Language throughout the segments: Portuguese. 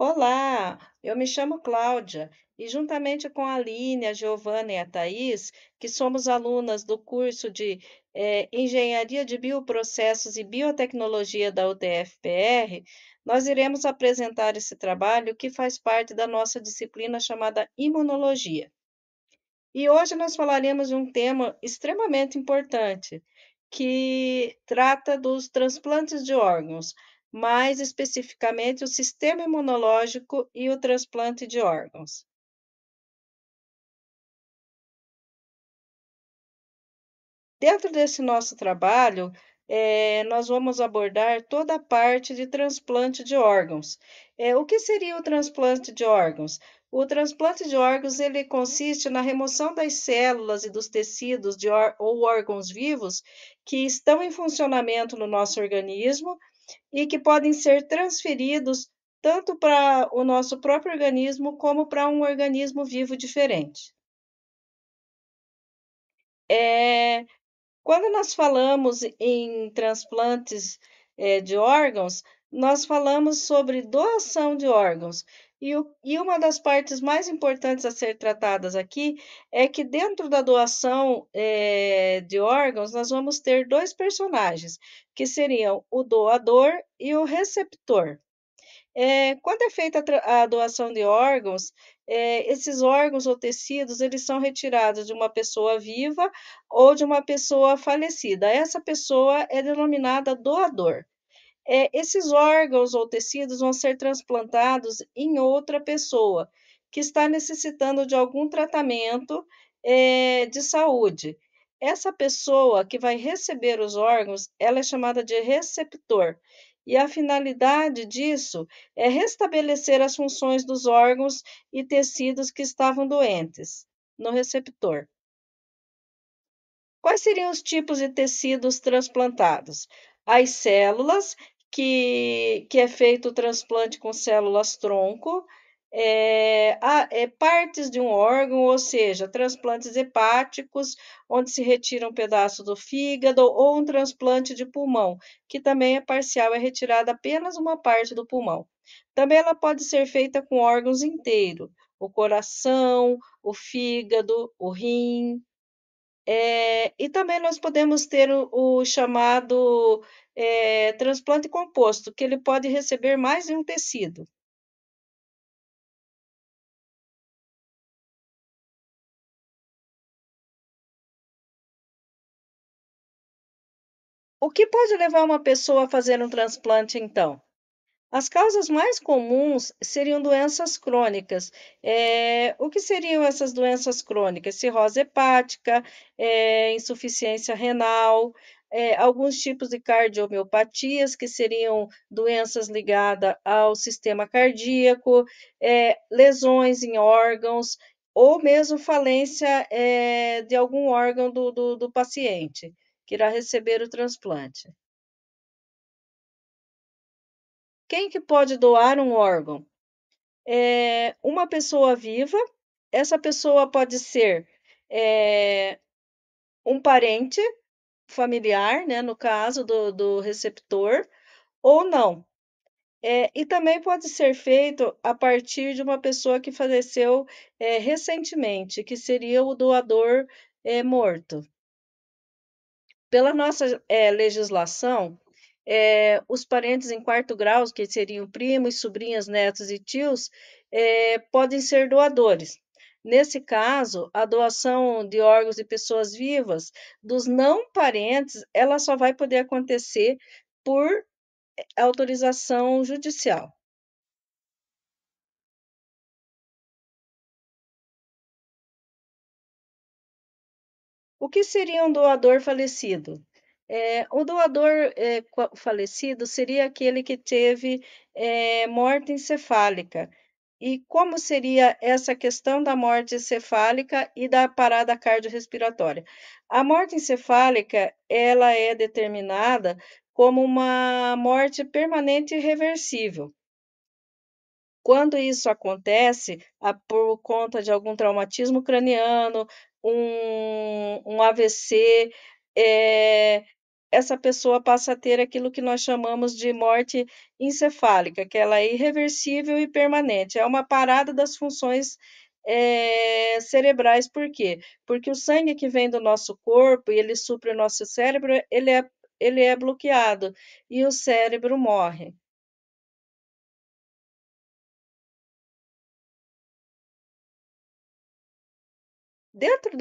Olá, eu me chamo Cláudia e juntamente com a Aline, a Giovana e a Thaís, que somos alunas do curso de Engenharia de Bioprocessos e Biotecnologia da UTF-PR, nós iremos apresentar esse trabalho que faz parte da nossa disciplina chamada Imunologia. E hoje nós falaremos de um tema extremamente importante, que trata dos transplantes de órgãos, mais especificamente o sistema imunológico e o transplante de órgãos. Dentro desse nosso trabalho, nós vamos abordar toda a parte de transplante de órgãos. O que seria o transplante de órgãos? O transplante de órgãos ele consiste na remoção das células e dos tecidos ou órgãos vivos que estão em funcionamento no nosso organismo e que podem ser transferidos tanto para o nosso próprio organismo como para um organismo vivo diferente. É, Quando nós falamos em transplantes, de órgãos, nós falamos sobre doação de órgãos. E uma das partes mais importantes a ser tratadas aqui é que dentro da doação, de órgãos, nós vamos ter 2 personagens, que seriam o doador e o receptor. Quando é feita a doação de órgãos, esses órgãos ou tecidos, eles são retirados de uma pessoa viva ou de uma pessoa falecida. Essa pessoa é denominada doador. Esses órgãos ou tecidos vão ser transplantados em outra pessoa que está necessitando de algum tratamento, de saúde. Essa pessoa que vai receber os órgãos, ela é chamada de receptor. E a finalidade disso é restabelecer as funções dos órgãos e tecidos que estavam doentes no receptor. Quais seriam os tipos de tecidos transplantados? As células, que é feito o transplante com células-tronco, partes de um órgão, ou seja, transplantes hepáticos, onde se retira um pedaço do fígado, ou um transplante de pulmão, que também é parcial, é retirada apenas uma parte do pulmão. Também ela pode ser feita com órgãos inteiros, o coração, o fígado, o rim, e também nós podemos ter o chamado, transplante composto, que ele pode receber mais de um tecido. O que pode levar uma pessoa a fazer um transplante, então? As causas mais comuns seriam doenças crônicas. O que seriam essas doenças crônicas? Cirrose hepática, insuficiência renal, alguns tipos de cardiomiopatias, que seriam doenças ligadas ao sistema cardíaco, lesões em órgãos, ou mesmo falência, de algum órgão do paciente que irá receber o transplante. Quem que pode doar um órgão? Uma pessoa viva, essa pessoa pode ser, um parente familiar, né, no caso do receptor, ou não. E também pode ser feito a partir de uma pessoa que faleceu, recentemente, que seria o doador, morto. Pela nossa, legislação, os parentes em quarto grau, que seriam primos, sobrinhas, netos e tios, podem ser doadores. Nesse caso, a doação de órgãos de pessoas vivas, dos não parentes, ela só vai poder acontecer por autorização judicial. O que seria um doador falecido? O doador falecido seria aquele que teve morte encefálica. E como seria essa questão da morte encefálica e da parada cardiorrespiratória? A morte encefálica, ela é determinada como uma morte permanente e irreversível. Quando isso acontece, por conta de algum traumatismo craniano, um AVC, essa pessoa passa a ter aquilo que nós chamamos de morte encefálica, que ela é irreversível e permanente. É uma parada das funções cerebrais. Por quê? Porque o sangue que vem do nosso corpo e ele supre o nosso cérebro, ele é bloqueado e o cérebro morre. Dentro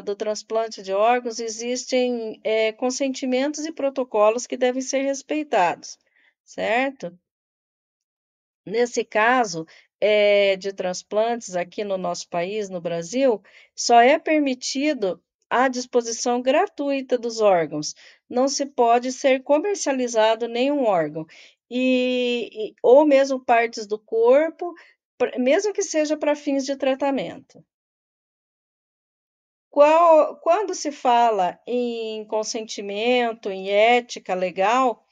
do transplante de órgãos, existem consentimentos e protocolos que devem ser respeitados, certo? Nesse caso, de transplantes aqui no nosso país, no Brasil, só é permitido a disposição gratuita dos órgãos. Não se pode ser comercializado nenhum órgão, ou mesmo partes do corpo, mesmo que seja para fins de tratamento. Quando se fala em consentimento, em ética legal,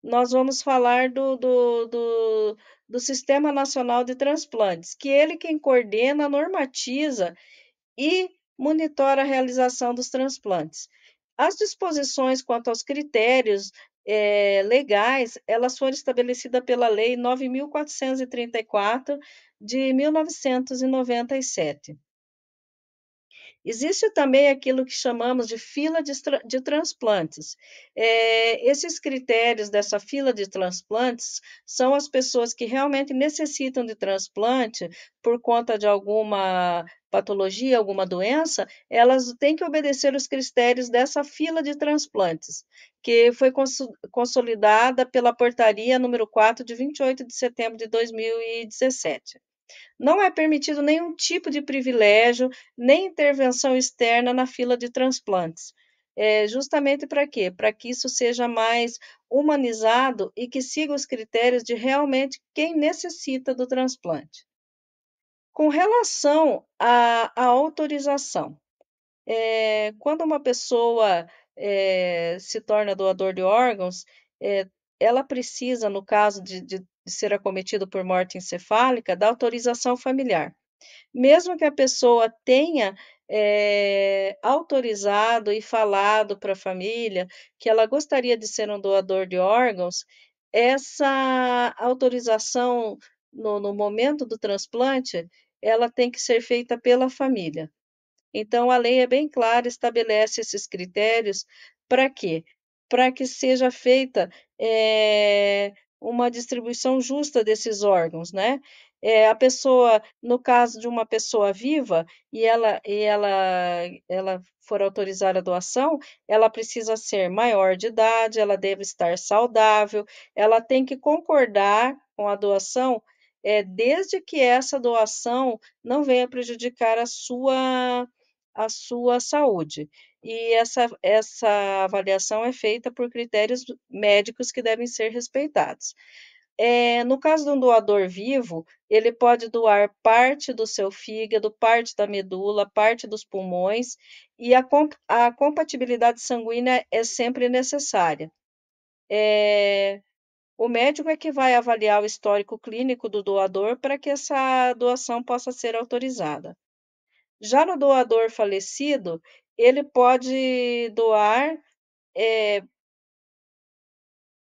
nós vamos falar do Sistema Nacional de Transplantes, que ele quem coordena, normatiza e monitora a realização dos transplantes. As disposições quanto aos critérios legais, elas foram estabelecidas pela Lei 9.434 de 1997. Existe também aquilo que chamamos de fila de transplantes. Esses critérios dessa fila de transplantes são as pessoas que realmente necessitam de transplante por conta de alguma patologia, alguma doença, elas têm que obedecer os critérios dessa fila de transplantes, que foi consolidada pela portaria número 4 de 28 de setembro de 2017. Não é permitido nenhum tipo de privilégio, nem intervenção externa na fila de transplantes. Justamente para quê? Para que isso seja mais humanizado e que siga os critérios de realmente quem necessita do transplante. Com relação à autorização, quando uma pessoa se torna doador de órgãos, é, ela precisa, no caso de ser acometido por morte encefálica, da autorização familiar. Mesmo que a pessoa tenha autorizado e falado para a família que ela gostaria de ser um doador de órgãos, essa autorização no momento do transplante, ela tem que ser feita pela família. Então, a lei é bem clara, estabelece esses critérios para quê? Para que seja feita uma distribuição justa desses órgãos, né? A pessoa, no caso de uma pessoa viva ela for autorizar a doação, ela precisa ser maior de idade, ela deve estar saudável, ela tem que concordar com a doação, desde que essa doação não venha prejudicar a sua saúde. E essa avaliação é feita por critérios médicos que devem ser respeitados. No caso de um doador vivo, ele pode doar parte do seu fígado, parte da medula, parte dos pulmões, e a compatibilidade sanguínea é sempre necessária. O médico é que vai avaliar o histórico clínico do doador para que essa doação possa ser autorizada. Já no doador falecido, ele pode doar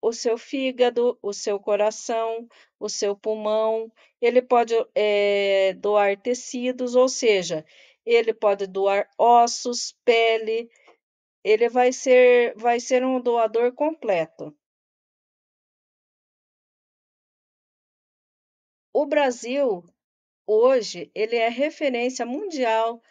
o seu fígado, o seu coração, o seu pulmão, ele pode doar tecidos, ou seja, ele pode doar ossos, pele, ele vai ser um doador completo. O Brasil, hoje, ele é referência mundial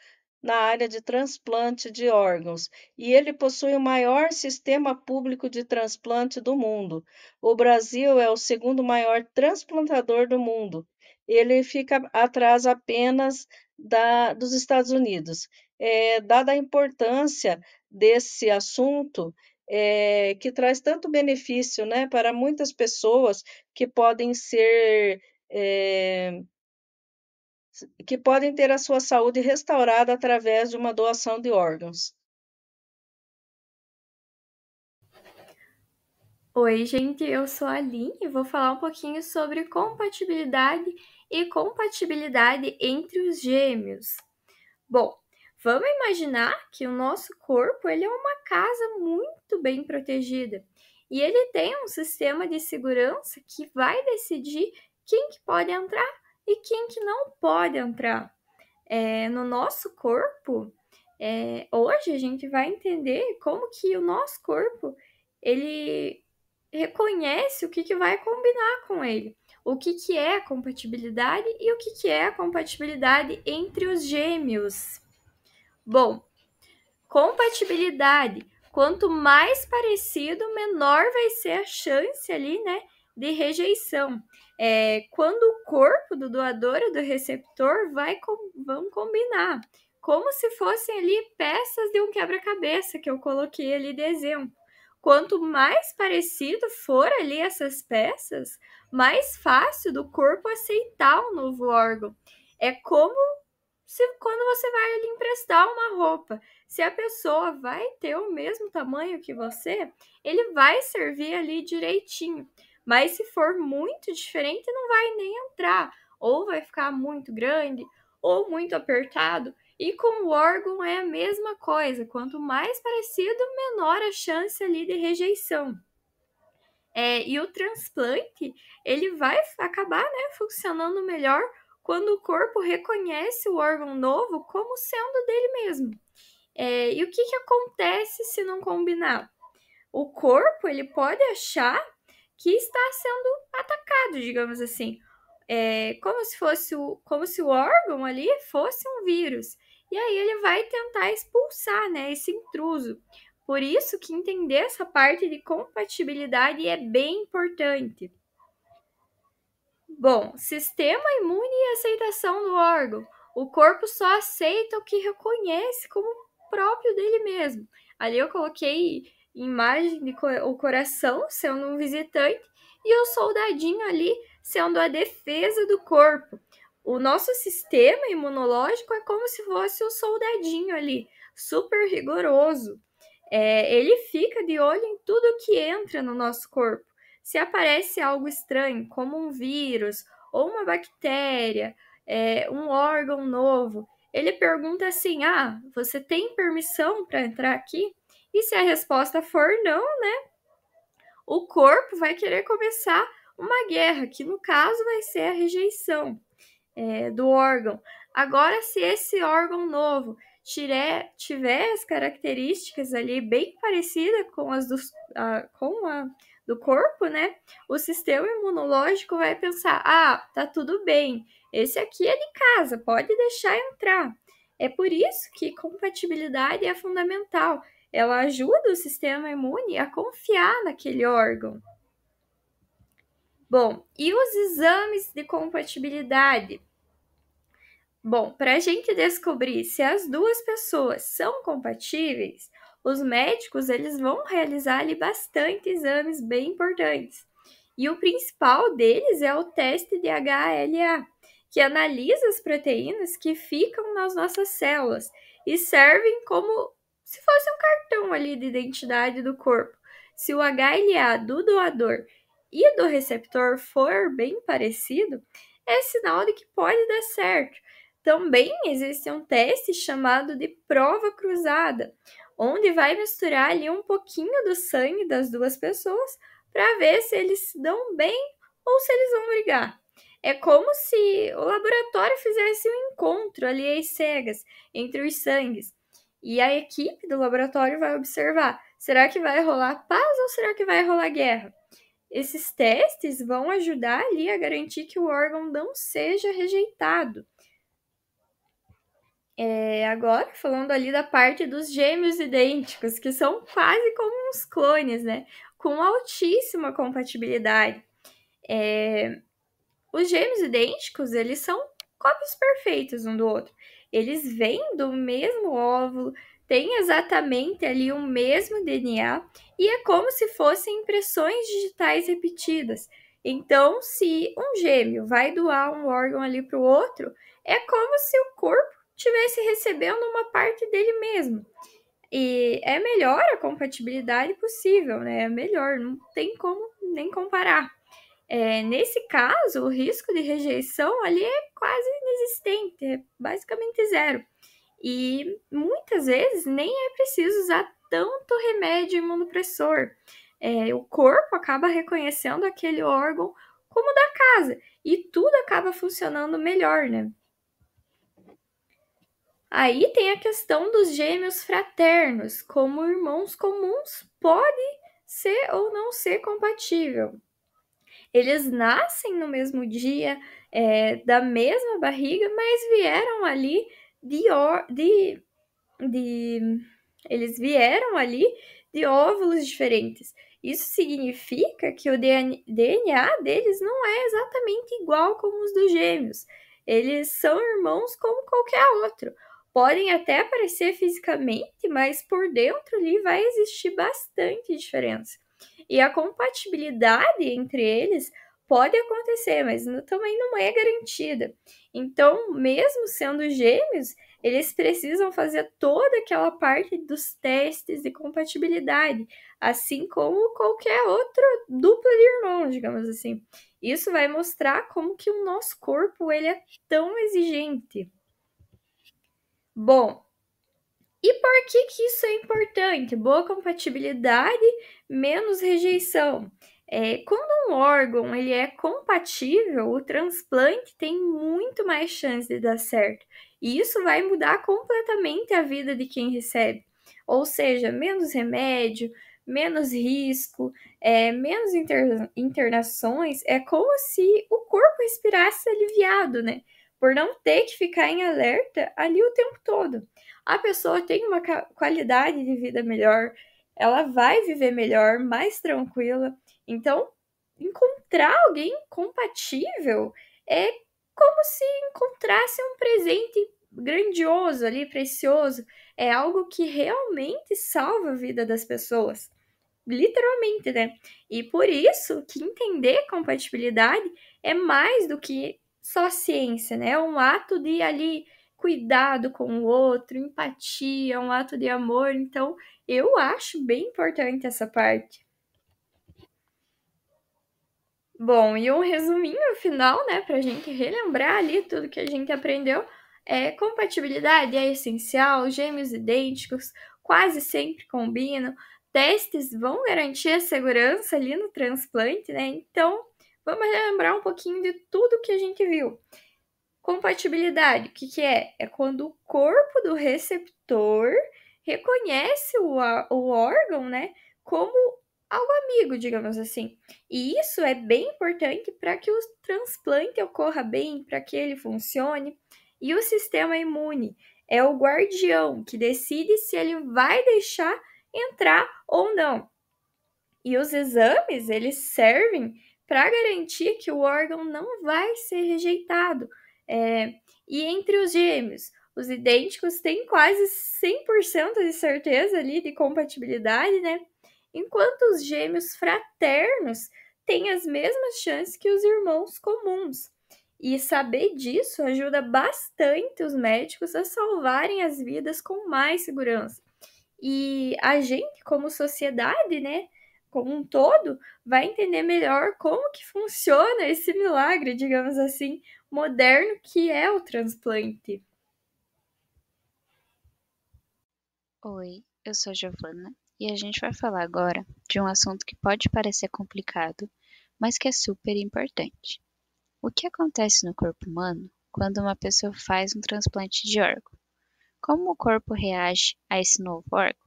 na área de transplante de órgãos e ele possui o maior sistema público de transplante do mundo. O Brasil é o segundo maior transplantador do mundo. Ele fica atrás apenas dos Estados Unidos. Dada a importância desse assunto, que traz tanto benefício, né, para muitas pessoas que podem ser é, que podem ter a sua saúde restaurada através de uma doação de órgãos. Oi, gente, eu sou a Aline e vou falar um pouquinho sobre compatibilidade e compatibilidade entre os gêmeos. Bom, Vamos imaginar que o nosso corpo ele é uma casa muito bem protegida e ele tem um sistema de segurança que vai decidir quem que pode entrar e quem que não pode entrar. No nosso corpo, hoje a gente vai entender como que o nosso corpo ele reconhece o que, que vai combinar com ele, o que, que é a compatibilidade e o que, que é a compatibilidade entre os gêmeos. Bom, compatibilidade. Quanto mais parecido, menor vai ser a chance ali, né, de rejeição. Quando o corpo do doador e do receptor vão combinar, como se fossem ali peças de um quebra-cabeça que eu coloquei ali de exemplo. Quanto mais parecido for ali essas peças, mais fácil do corpo aceitar o novo órgão. É como quando você vai ali emprestar uma roupa, se a pessoa vai ter o mesmo tamanho que você, ele vai servir ali direitinho. Mas se for muito diferente, não vai nem entrar. Ou vai ficar muito grande, ou muito apertado. E com o órgão é a mesma coisa. Quanto mais parecido, menor a chance ali de rejeição. E o transplante, ele vai acabar, né, funcionando melhor quando o corpo reconhece o órgão novo como sendo dele mesmo. E o que, que acontece se não combinar? O corpo ele pode achar que está sendo atacado, digamos assim, como se o órgão ali fosse um vírus. E aí ele vai tentar expulsar, né, esse intruso. Por isso que entender essa parte de compatibilidade é bem importante. Bom, sistema imune e aceitação do órgão. O corpo só aceita o que reconhece como próprio dele mesmo. Ali eu coloquei imagem de o coração sendo um visitante e o soldadinho ali sendo a defesa do corpo. O nosso sistema imunológico é como se fosse o soldadinho ali, super rigoroso. Ele fica de olho em tudo que entra no nosso corpo. Se aparece algo estranho, como um vírus ou uma bactéria, um órgão novo, ele pergunta assim: você tem permissão para entrar aqui? E se a resposta for não, né? O corpo vai querer começar uma guerra, que no caso vai ser a rejeição do órgão. Agora, se esse órgão novo tiver as características ali bem parecidas com as com a do corpo, né? O sistema imunológico vai pensar: tá tudo bem, esse aqui é de casa, pode deixar entrar. É por isso que compatibilidade é fundamental. Ela ajuda o sistema imune a confiar naquele órgão. Bom, e os exames de compatibilidade? Bom, para a gente descobrir se as duas pessoas são compatíveis, os médicos eles vão realizar ali bastante exames bem importantes. E o principal deles é o teste de HLA, que analisa as proteínas que ficam nas nossas células e servem como se fosse um cartão ali de identidade do corpo. Se o HLA do doador e do receptor for bem parecido, é sinal de que pode dar certo. Também existe um teste chamado de prova cruzada, onde vai misturar ali um pouquinho do sangue das duas pessoas para ver se eles se dão bem ou se eles vão brigar. É como se o laboratório fizesse um encontro ali às cegas entre os sangues. E a equipe do laboratório vai observar: será que vai rolar paz ou será que vai rolar guerra? Esses testes vão ajudar ali a garantir que o órgão não seja rejeitado. Agora, falando ali da parte dos gêmeos idênticos, que são quase como uns clones, né? Com altíssima compatibilidade. Os gêmeos idênticos, eles são cópias perfeitas um do outro. Eles vêm do mesmo óvulo, têm exatamente ali o mesmo DNA e é como se fossem impressões digitais repetidas. Então, se um gêmeo vai doar um órgão ali para o outro, é como se o corpo estivesse recebendo uma parte dele mesmo. E é melhor a compatibilidade possível, né? É melhor, não tem como nem comparar. Nesse caso, o risco de rejeição ali é quase inexistente, é basicamente zero. E muitas vezes nem é preciso usar tanto remédio imunopressor. O corpo acaba reconhecendo aquele órgão como da casa e tudo acaba funcionando melhor, né? Aí tem a questão dos gêmeos fraternos, como irmãos comuns pode ser ou não ser compatível. Eles nascem no mesmo dia, da mesma barriga, mas vieram ali de eles vieram ali de óvulos diferentes. Isso significa que o DNA deles não é exatamente igual como os dos gêmeos. Eles são irmãos como qualquer outro. Podem até parecer fisicamente, mas por dentro ali vai existir bastante diferença. E a compatibilidade entre eles pode acontecer, mas também não é garantida. Então, mesmo sendo gêmeos, eles precisam fazer toda aquela parte dos testes de compatibilidade, assim como qualquer outra dupla de irmãos, digamos assim. Isso vai mostrar como que o nosso corpo ele é tão exigente. Bom, e por que isso é importante? Boa compatibilidade, menos rejeição. Quando um órgão ele é compatível, o transplante tem muito mais chance de dar certo. E isso vai mudar completamente a vida de quem recebe. Ou seja, menos remédio, menos risco, menos internações. É como se o corpo respirasse aliviado, né? Por não ter que ficar em alerta ali o tempo todo. A pessoa tem uma qualidade de vida melhor, ela vai viver melhor, mais tranquila. Então, encontrar alguém compatível é como se encontrasse um presente grandioso ali, precioso. É algo que realmente salva a vida das pessoas. Literalmente, né? E por isso que entender compatibilidade é mais do que só ciência, né? É um ato de ali cuidado com o outro, empatia, um ato de amor. Então, eu acho bem importante essa parte. Bom, e um resuminho final, né, pra gente relembrar ali tudo que a gente aprendeu. Compatibilidade é essencial, gêmeos idênticos quase sempre combinam, testes vão garantir a segurança ali no transplante, né? Então, vamos relembrar um pouquinho de tudo que a gente viu. Compatibilidade, o que é? É quando o corpo do receptor reconhece o órgão, né, como algo amigo, digamos assim. E isso é bem importante para que o transplante ocorra bem, para que ele funcione. E o sistema imune é o guardião que decide se ele vai deixar entrar ou não. E os exames, eles servem para garantir que o órgão não vai ser rejeitado. E entre os gêmeos, os idênticos têm quase 100% de certeza ali de compatibilidade, né? Enquanto os gêmeos fraternos têm as mesmas chances que os irmãos comuns. E saber disso ajuda bastante os médicos a salvarem as vidas com mais segurança. E a gente, como sociedade, né, como um todo, vai entender melhor como que funciona esse milagre, digamos assim, moderno que é o transplante. Oi, eu sou Giovana e a gente vai falar agora de um assunto que pode parecer complicado, mas que é super importante. O que acontece no corpo humano quando uma pessoa faz um transplante de órgão? Como o corpo reage a esse novo órgão?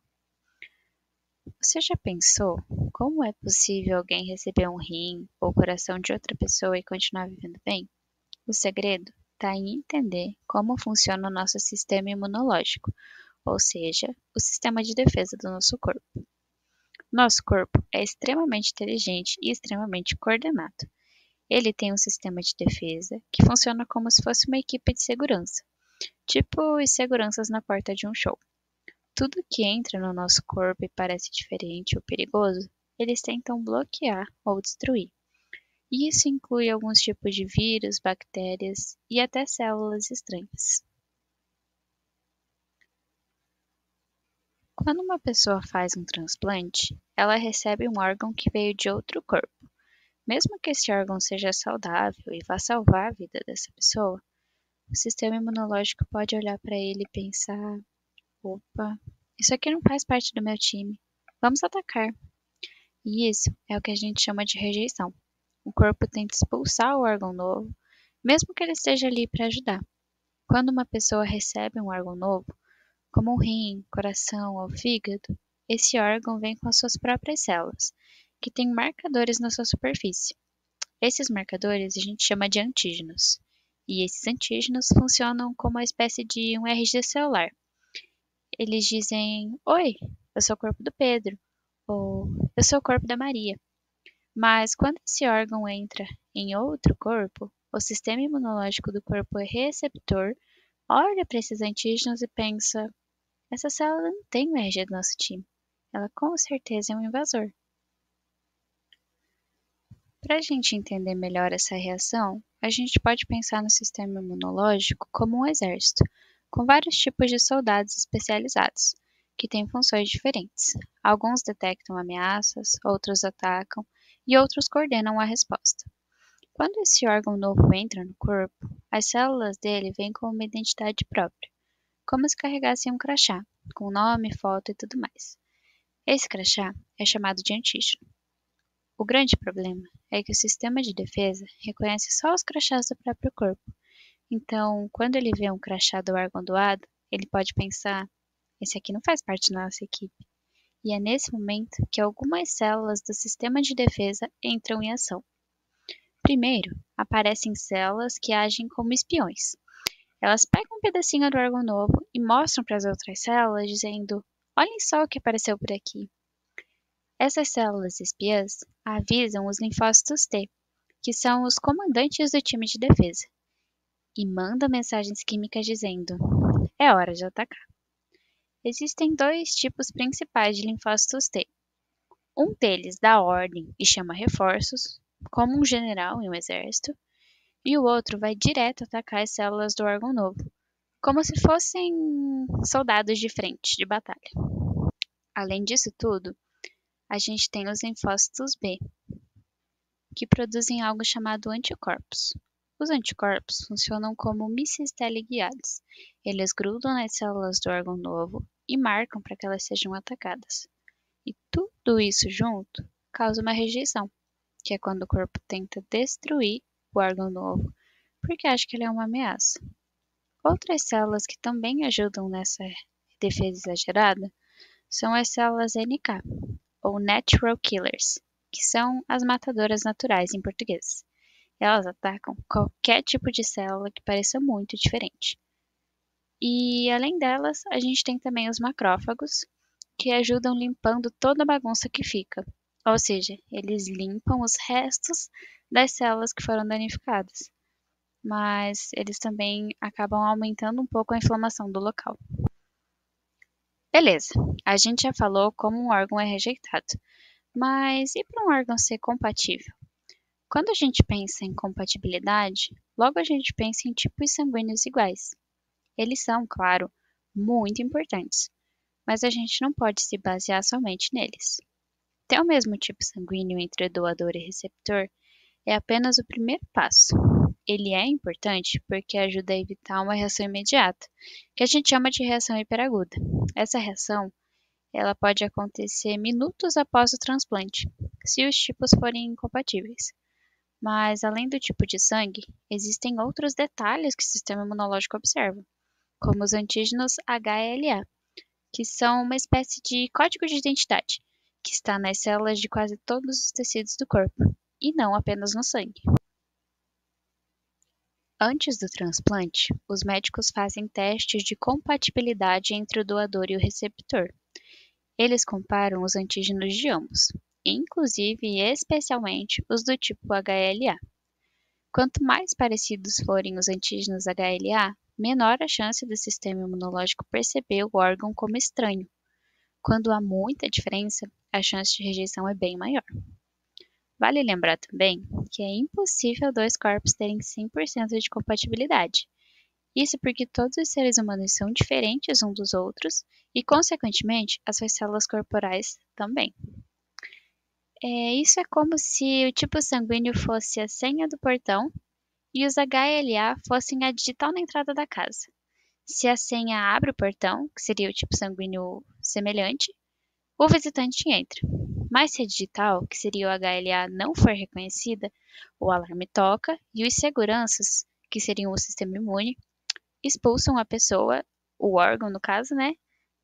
Você já pensou como é possível alguém receber um rim ou coração de outra pessoa e continuar vivendo bem? O segredo está em entender como funciona o nosso sistema imunológico, ou seja, o sistema de defesa do nosso corpo. Nosso corpo é extremamente inteligente e extremamente coordenado. Ele tem um sistema de defesa que funciona como se fosse uma equipe de segurança, tipo os seguranças na porta de um show. Tudo que entra no nosso corpo e parece diferente ou perigoso, eles tentam bloquear ou destruir. E isso inclui alguns tipos de vírus, bactérias e até células estranhas. Quando uma pessoa faz um transplante, ela recebe um órgão que veio de outro corpo. Mesmo que esse órgão seja saudável e vá salvar a vida dessa pessoa, o sistema imunológico pode olhar para ele e pensar: opa, isso aqui não faz parte do meu time. Vamos atacar. E isso é o que a gente chama de rejeição. O corpo tenta expulsar o órgão novo, mesmo que ele esteja ali para ajudar. Quando uma pessoa recebe um órgão novo, como um rim, coração ou fígado, esse órgão vem com as suas próprias células, que têm marcadores na sua superfície. Esses marcadores a gente chama de antígenos. E esses antígenos funcionam como uma espécie de um RG celular. Eles dizem: oi, eu sou o corpo do Pedro, ou eu sou o corpo da Maria. Mas quando esse órgão entra em outro corpo, o sistema imunológico do corpo receptor olha para esses antígenos e pensa: essa célula não tem o RG do nosso time. Ela com certeza é um invasor. Para a gente entender melhor essa reação, a gente pode pensar no sistema imunológico como um exército, com vários tipos de soldados especializados, que têm funções diferentes. Alguns detectam ameaças, outros atacam e outros coordenam a resposta. Quando esse órgão novo entra no corpo, as células dele vêm com uma identidade própria, como se carregassem um crachá, com nome, foto e tudo mais. Esse crachá é chamado de antígeno. O grande problema é que o sistema de defesa reconhece só os crachás do próprio corpo. Então, quando ele vê um crachá do órgão doado, ele pode pensar: esse aqui não faz parte da nossa equipe. E é nesse momento que algumas células do sistema de defesa entram em ação. Primeiro, aparecem células que agem como espiões. Elas pegam um pedacinho do órgão novo e mostram para as outras células, dizendo: olhem só o que apareceu por aqui. Essas células espiãs avisam os linfócitos T, que são os comandantes do time de defesa, e mandam mensagens químicas dizendo: é hora de atacar. Existem dois tipos principais de linfócitos T. Um deles dá ordem e chama reforços, como um general em um exército, e o outro vai direto atacar as células do órgão novo, como se fossem soldados de frente de batalha. Além disso tudo, a gente tem os linfócitos B, que produzem algo chamado anticorpos. Os anticorpos funcionam como mísseis teleguiados. Eles grudam nas células do órgão novo e marcam para que elas sejam atacadas. E tudo isso junto causa uma rejeição, que é quando o corpo tenta destruir o órgão novo porque acha que ele é uma ameaça. Outras células que também ajudam nessa defesa exagerada são as células NK, ou Natural Killers, que são as matadoras naturais em português. Elas atacam qualquer tipo de célula que pareça muito diferente. E além delas, a gente tem também os macrófagos, que ajudam limpando toda a bagunça que fica. Ou seja, eles limpam os restos das células que foram danificadas. Mas eles também acabam aumentando um pouco a inflamação do local. Beleza, a gente já falou como um órgão é rejeitado. Mas e para um órgão ser compatível? Quando a gente pensa em compatibilidade, logo a gente pensa em tipos sanguíneos iguais. Eles são, claro, muito importantes, mas a gente não pode se basear somente neles. Ter o mesmo tipo sanguíneo entre doador e receptor é apenas o primeiro passo. Ele é importante porque ajuda a evitar uma reação imediata, que a gente chama de reação hiperaguda. Essa reação ela pode acontecer minutos após o transplante, se os tipos forem incompatíveis. Mas, além do tipo de sangue, existem outros detalhes que o sistema imunológico observa, como os antígenos HLA, que são uma espécie de código de identidade, que está nas células de quase todos os tecidos do corpo, e não apenas no sangue. Antes do transplante, os médicos fazem testes de compatibilidade entre o doador e o receptor. Eles comparam os antígenos de ambos, inclusive e especialmente os do tipo HLA. Quanto mais parecidos forem os antígenos HLA, menor a chance do sistema imunológico perceber o órgão como estranho. Quando há muita diferença, a chance de rejeição é bem maior. Vale lembrar também que é impossível dois corpos terem 100% de compatibilidade. Isso porque todos os seres humanos são diferentes uns dos outros e, consequentemente, as suas células corporais também. Isso é como se o tipo sanguíneo fosse a senha do portão e os HLA fossem a digital na entrada da casa. Se a senha abre o portão, que seria o tipo sanguíneo semelhante, o visitante entra. Mas se a digital, que seria o HLA, não for reconhecida, o alarme toca e os seguranças, que seriam o sistema imune, expulsam a pessoa, o órgão no caso, né,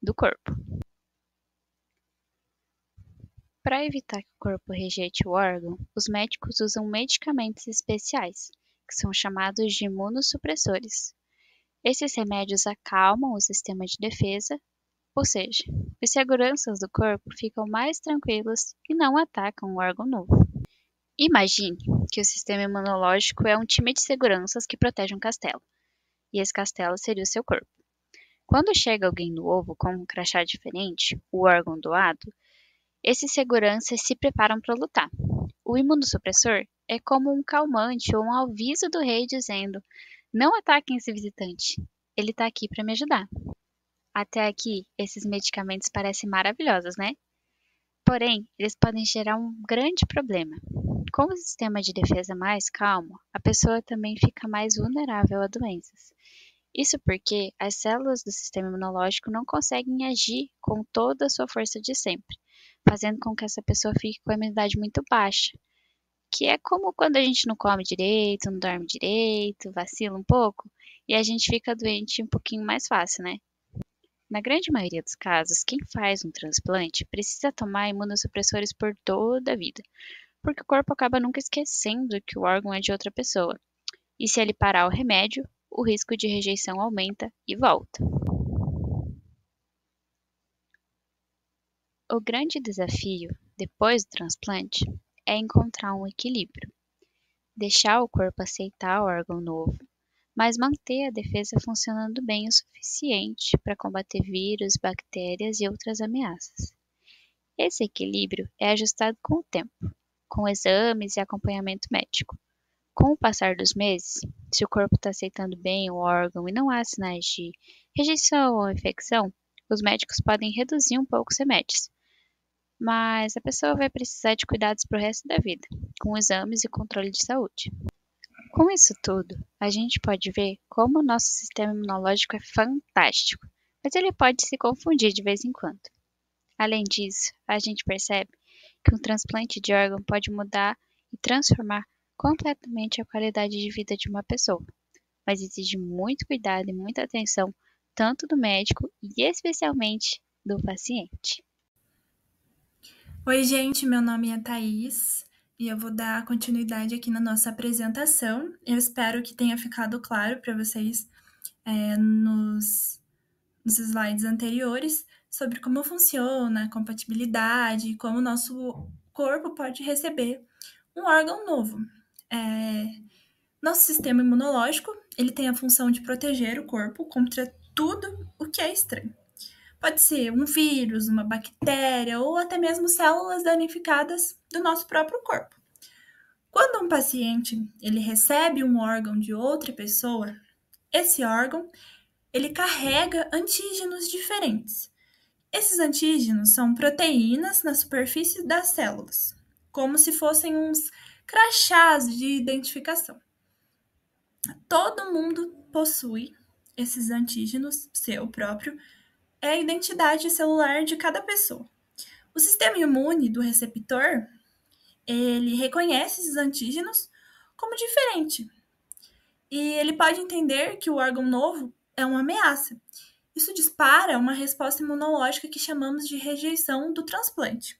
do corpo. Para evitar que o corpo rejeite o órgão, os médicos usam medicamentos especiais, que são chamados de imunossupressores. Esses remédios acalmam o sistema de defesa, ou seja, os seguranças do corpo ficam mais tranquilos e não atacam o órgão novo. Imagine que o sistema imunológico é um time de seguranças que protege um castelo, e esse castelo seria o seu corpo. Quando chega alguém novo com um crachá diferente, o órgão doado, esses seguranças se preparam para lutar. O imunossupressor é como um calmante ou um aviso do rei dizendo: não ataquem esse visitante, ele está aqui para me ajudar. Até aqui, esses medicamentos parecem maravilhosos, né? Porém, eles podem gerar um grande problema. Com o sistema de defesa mais calmo, a pessoa também fica mais vulnerável a doenças. Isso porque as células do sistema imunológico não conseguem agir com toda a sua força de sempre, fazendo com que essa pessoa fique com a imunidade muito baixa, que é como quando a gente não come direito, não dorme direito, vacila um pouco, e a gente fica doente um pouquinho mais fácil, né? Na grande maioria dos casos, quem faz um transplante precisa tomar imunossupressores por toda a vida, porque o corpo acaba nunca esquecendo que o órgão é de outra pessoa. E se ele parar o remédio, o risco de rejeição aumenta e volta. O grande desafio, depois do transplante, é encontrar um equilíbrio. Deixar o corpo aceitar o órgão novo, mas manter a defesa funcionando bem o suficiente para combater vírus, bactérias e outras ameaças. Esse equilíbrio é ajustado com o tempo, com exames e acompanhamento médico. Com o passar dos meses, se o corpo está aceitando bem o órgão e não há sinais de rejeição ou infecção, os médicos podem reduzir um pouco os remédios. Mas a pessoa vai precisar de cuidados para o resto da vida, com exames e controle de saúde. Com isso tudo, a gente pode ver como o nosso sistema imunológico é fantástico, mas ele pode se confundir de vez em quando. Além disso, a gente percebe que um transplante de órgão pode mudar e transformar completamente a qualidade de vida de uma pessoa, mas exige muito cuidado e muita atenção, tanto do médico e especialmente do paciente. Oi, gente, meu nome é Thaís e eu vou dar continuidade aqui na nossa apresentação. Eu espero que tenha ficado claro para vocês nos slides anteriores sobre como funciona a compatibilidade e como o nosso corpo pode receber um órgão novo. Nosso sistema imunológico, ele tem a função de proteger o corpo contra tudo o que é estranho. Pode ser um vírus, uma bactéria ou até mesmo células danificadas do nosso próprio corpo. Quando um paciente ele recebe um órgão de outra pessoa, esse órgão ele carrega antígenos diferentes. Esses antígenos são proteínas na superfície das células, como se fossem uns crachás de identificação. Todo mundo possui esses antígenos, seu próprio, é a identidade celular de cada pessoa. O sistema imune do receptor, ele reconhece esses antígenos como diferente. E ele pode entender que o órgão novo é uma ameaça. Isso dispara uma resposta imunológica que chamamos de rejeição do transplante.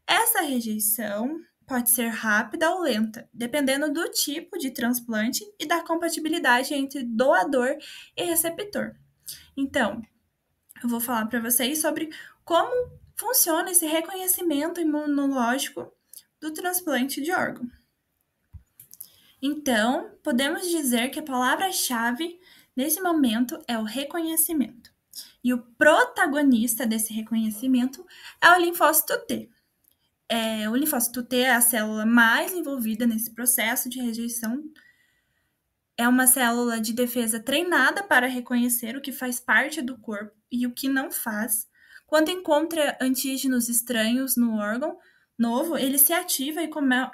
Essa rejeição pode ser rápida ou lenta, dependendo do tipo de transplante e da compatibilidade entre doador e receptor. Então, eu vou falar para vocês sobre como funciona esse reconhecimento imunológico do transplante de órgão. Então, podemos dizer que a palavra-chave nesse momento é o reconhecimento. E o protagonista desse reconhecimento é o linfócito T. O linfócito T é a célula mais envolvida nesse processo de rejeição. É uma célula de defesa treinada para reconhecer o que faz parte do corpo e o que não faz. Quando encontra antígenos estranhos no órgão, novo, ele se ativa e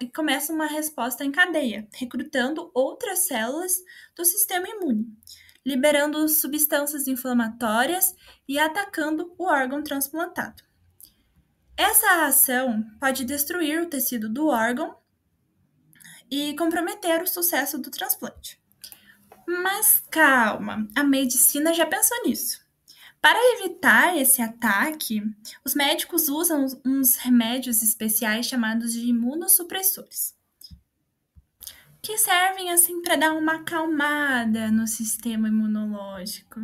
começa uma resposta em cadeia, recrutando outras células do sistema imune, liberando substâncias inflamatórias e atacando o órgão transplantado. Essa ação pode destruir o tecido do órgão e comprometer o sucesso do transplante. Mas calma, a medicina já pensou nisso. Para evitar esse ataque, os médicos usam uns remédios especiais chamados de imunossupressores, que servem assim para dar uma acalmada no sistema imunológico.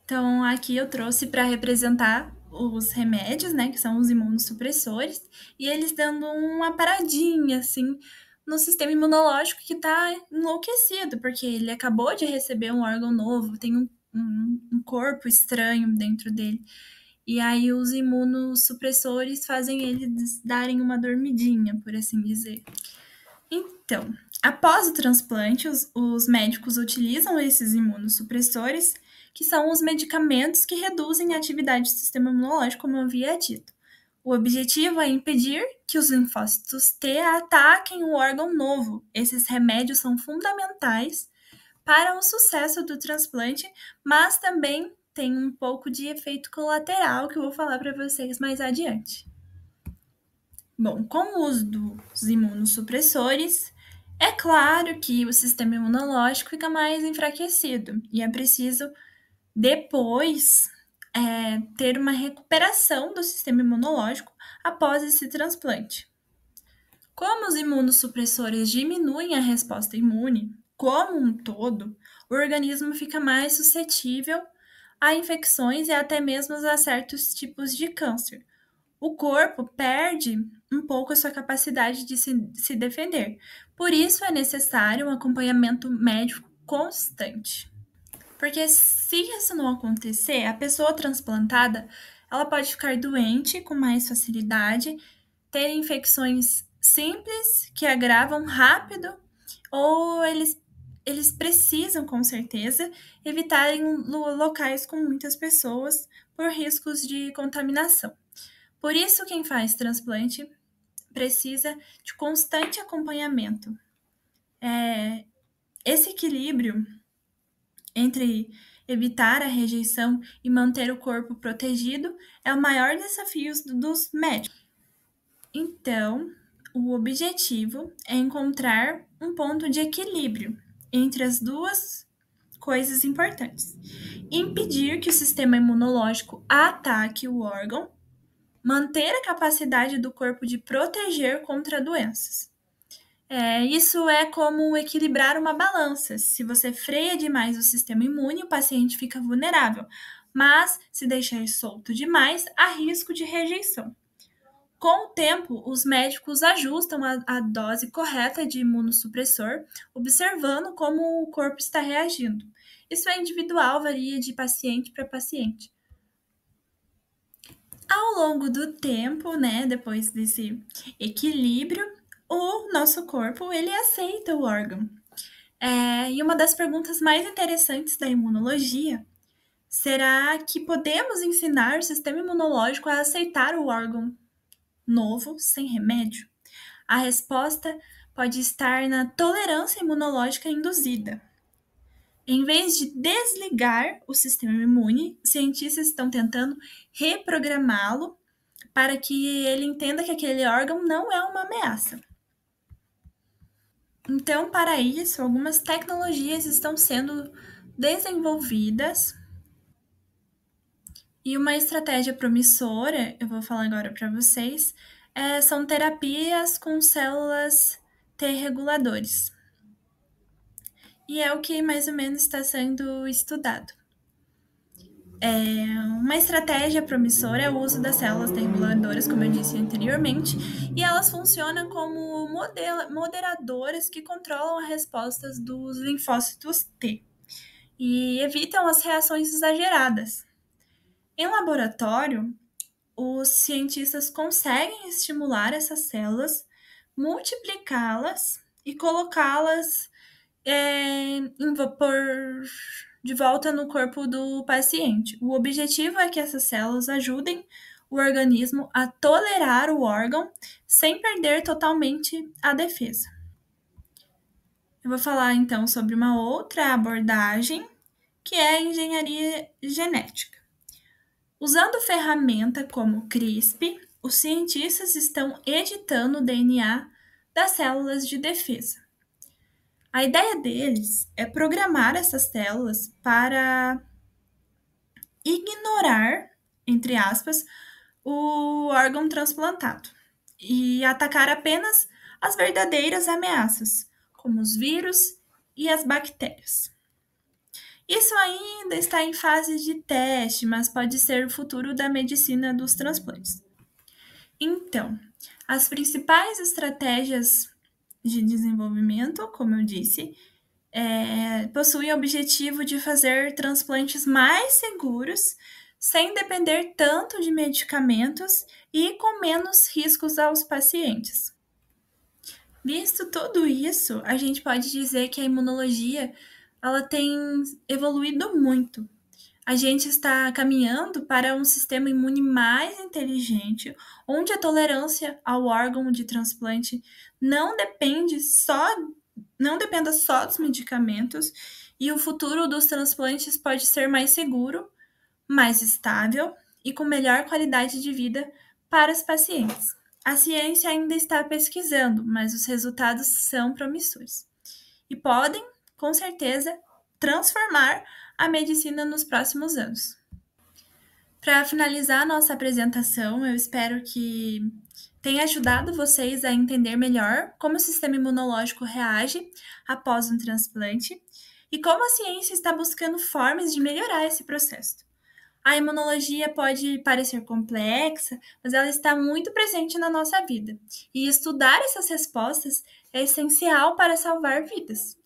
Então, aqui eu trouxe para representar os remédios, né, que são os imunossupressores, e eles dando uma paradinha assim no sistema imunológico que está enlouquecido, porque ele acabou de receber um órgão novo, tem um corpo estranho dentro dele. E aí os imunossupressores fazem eles darem uma dormidinha, por assim dizer. Então, após o transplante, os médicos utilizam esses imunossupressores, que são os medicamentos que reduzem a atividade do sistema imunológico, como eu havia dito. O objetivo é impedir que os linfócitos T ataquem o órgão novo. Esses remédios são fundamentais para o sucesso do transplante, mas também tem um pouco de efeito colateral que eu vou falar para vocês mais adiante. Bom, com o uso dos imunossupressores, é claro que o sistema imunológico fica mais enfraquecido e é preciso depois ter uma recuperação do sistema imunológico após esse transplante. Como os imunossupressores diminuem a resposta imune, como um todo, o organismo fica mais suscetível a infecções e até mesmo a certos tipos de câncer. O corpo perde um pouco a sua capacidade de se defender. Por isso é necessário um acompanhamento médico constante. Porque se isso não acontecer, a pessoa transplantada, ela pode ficar doente com mais facilidade, ter infecções simples que agravam rápido, ou eles precisam, com certeza, evitarem locais com muitas pessoas por riscos de contaminação. Por isso, quem faz transplante precisa de constante acompanhamento. Esse equilíbrio entre evitar a rejeição e manter o corpo protegido é o maior desafio dos médicos. Então, o objetivo é encontrar um ponto de equilíbrio entre as duas coisas importantes. Impedir que o sistema imunológico ataque o órgão, manter a capacidade do corpo de proteger contra doenças. Isso é como equilibrar uma balança. Se você freia demais o sistema imune, o paciente fica vulnerável, mas se deixar solto demais, há risco de rejeição. Com o tempo, os médicos ajustam a dose correta de imunossupressor, observando como o corpo está reagindo. Isso é individual, varia de paciente para paciente. Ao longo do tempo, depois desse equilíbrio, o nosso corpo, ele aceita o órgão. E uma das perguntas mais interessantes da imunologia será que podemos ensinar o sistema imunológico a aceitar o órgão novo sem remédio? A resposta pode estar na tolerância imunológica induzida. Em vez de desligar o sistema imune, os cientistas estão tentando reprogramá-lo para que ele entenda que aquele órgão não é uma ameaça. Então, para isso, algumas tecnologias estão sendo desenvolvidas e uma estratégia promissora, eu vou falar agora para vocês, são terapias com células T reguladores. E é o que mais ou menos está sendo estudado. Uma estratégia promissora é o uso das células T reguladoras, como eu disse anteriormente, e elas funcionam como moderadoras que controlam as respostas dos linfócitos T e evitam as reações exageradas. Em laboratório, os cientistas conseguem estimular essas células, multiplicá-las e colocá-las de volta no corpo do paciente. O objetivo é que essas células ajudem o organismo a tolerar o órgão sem perder totalmente a defesa. Eu vou falar então sobre uma outra abordagem, que é a engenharia genética. Usando ferramenta como CRISPR, os cientistas estão editando o DNA das células de defesa. A ideia deles é programar essas células para ignorar, entre aspas, o órgão transplantado e atacar apenas as verdadeiras ameaças, como os vírus e as bactérias. Isso ainda está em fase de teste, mas pode ser o futuro da medicina dos transplantes. Então, as principais estratégias de desenvolvimento, como eu disse, possuem o objetivo de fazer transplantes mais seguros, sem depender tanto de medicamentos e com menos riscos aos pacientes. Visto tudo isso, a gente pode dizer que a imunologia ela tem evoluído muito. A gente está caminhando para um sistema imune mais inteligente, onde a tolerância ao órgão de transplante não dependa só dos medicamentos, e o futuro dos transplantes pode ser mais seguro, mais estável e com melhor qualidade de vida para os pacientes. A ciência ainda está pesquisando, mas os resultados são promissores e podem, com certeza, transformar a medicina nos próximos anos. Para finalizar a nossa apresentação, eu espero que tenha ajudado vocês a entender melhor como o sistema imunológico reage após um transplante e como a ciência está buscando formas de melhorar esse processo. A imunologia pode parecer complexa, mas ela está muito presente na nossa vida. E estudar essas respostas é essencial para salvar vidas.